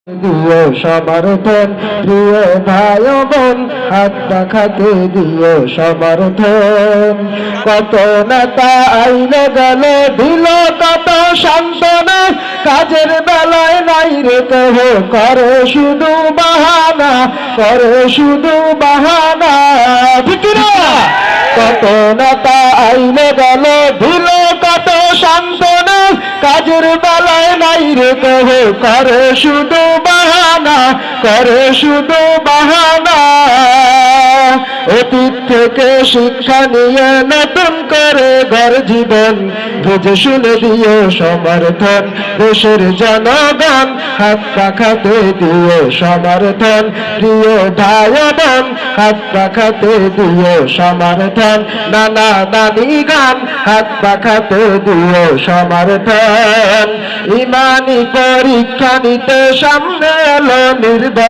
দিও সমর্থন প্রিয় ভাই বোন, হাত পাখাতে দিও সমর্থন। কত নেতা আইলে গেল দিল কত সান্ত্বনা, কাজের বেলায় নাই রে কেহ, করে শুধু বাহানা, করে শুধু বাহানা। কত নেতা আইলে গেল দিল কত সান্ত্বনা, কাজের বেলায় নাই রে কেহ, করে শুধু বাহানা, করে শুধু বাহানা। অতীত থেকে শিক্ষা নিয়ে নতুন করে ঘর জীবন, বুঝে শুনে দিও সমর্থন দেশের জনগণ, হাত পাখাতে দিও সমর্থন প্রিয় ভাই বোন, হাত পাখাতে দিও সমর্থন। নানা নানি গান হাত পাখাতে দিও সমর্থন। ইমানি পরীক্ষা নিতে সামনে এলো নির্বাচন।